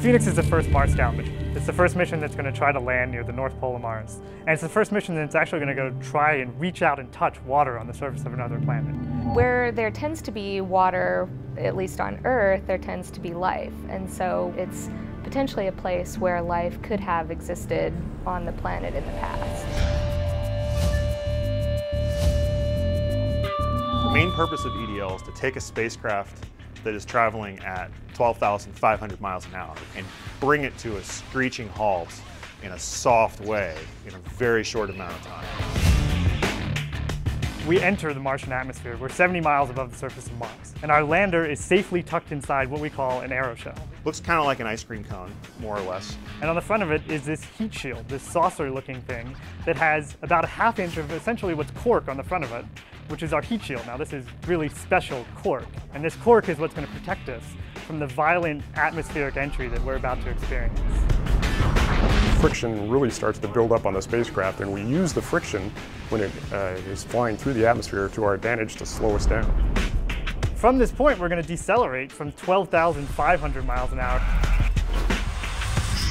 Phoenix is the first Mars-bound mission. It's the first mission that's going to try to land near the North Pole of Mars. And it's the first mission that's actually going to go try and reach out and touch water on the surface of another planet. Where there tends to be water, at least on Earth, there tends to be life. And so it's potentially a place where life could have existed on the planet in the past. The main purpose of EDL is to take a spacecraft that is traveling at 12,500 miles an hour and bring it to a screeching halt in a soft way in a very short amount of time. We enter the Martian atmosphere. We're 70 miles above the surface of Mars, and our lander is safely tucked inside what we call an aeroshell. Looks kind of like an ice cream cone, more or less. And on the front of it is this heat shield, this saucer-looking thing that has about a ½ inch of essentially what's cork on the front of it, which is our heat shield. Now, this is really special cork, and this cork is what's going to protect us from the violent atmospheric entry that we're about to experience. Friction really starts to build up on the spacecraft, and we use the friction when it is flying through the atmosphere to our advantage to slow us down. From this point, we're going to decelerate from 12,500 miles an hour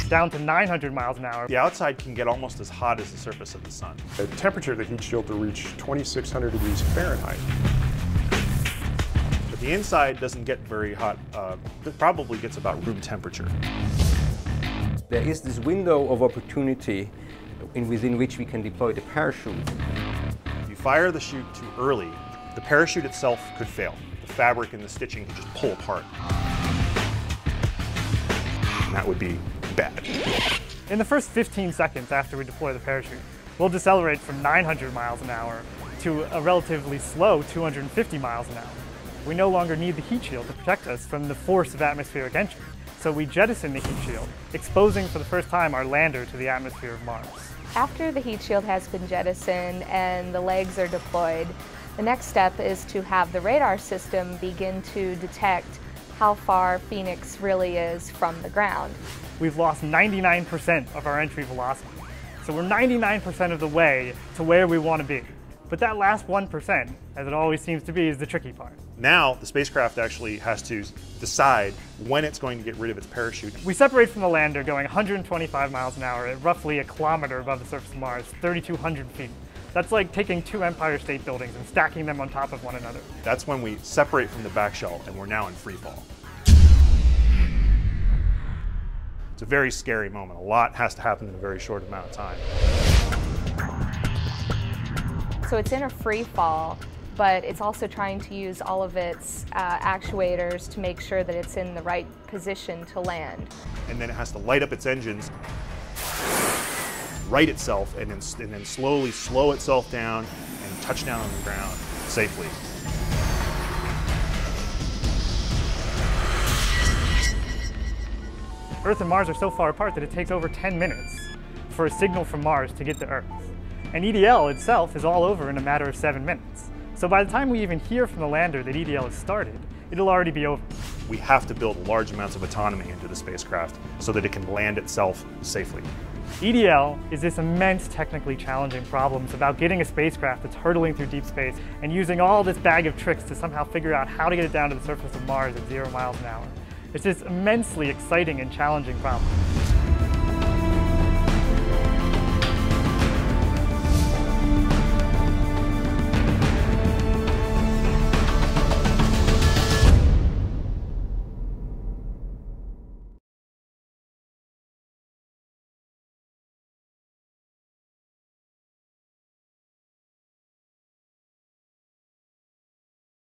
down to 900 miles an hour. The outside can get almost as hot as the surface of the sun. The temperature of the heat shield to reach 2,600 degrees Fahrenheit. But the inside doesn't get very hot. It probably gets about room temperature. There is this window of opportunity within which we can deploy the parachute. If you fire the chute too early, the parachute itself could fail. The fabric and the stitching could just pull apart. And that would be bad. In the first 15 seconds after we deploy the parachute, we'll decelerate from 900 miles an hour to a relatively slow 250 miles an hour. We no longer need the heat shield to protect us from the force of atmospheric entry, so we jettison the heat shield, exposing for the first time our lander to the atmosphere of Mars. After the heat shield has been jettisoned and the legs are deployed, the next step is to have the radar system begin to detect how far Phoenix really is from the ground. We've lost 99% of our entry velocity. So we're 99% of the way to where we want to be. But that last 1%, as it always seems to be, is the tricky part. Now, the spacecraft actually has to decide when it's going to get rid of its parachute. We separate from the lander going 125 miles an hour at roughly a kilometer above the surface of Mars, 3,200 feet. That's like taking 2 Empire State Buildings and stacking them on top of one another. That's when we separate from the back shell and we're now in free fall. It's a very scary moment. A lot has to happen in a very short amount of time. So it's in a free fall, but it's also trying to use all of its actuators to make sure that it's in the right position to land. And then it has to light up its engines, right itself, and then slowly slow itself down and touch down on the ground safely. Earth and Mars are so far apart that it takes over 10 minutes for a signal from Mars to get to Earth. And EDL itself is all over in a matter of 7 minutes. So by the time we even hear from the lander that EDL has started, it'll already be over. We have to build large amounts of autonomy into the spacecraft so that it can land itself safely. EDL is this immense technically challenging problem. It's about getting a spacecraft that's hurtling through deep space and using all this bag of tricks to somehow figure out how to get it down to the surface of Mars at 0 miles an hour. It's this immensely exciting and challenging problem.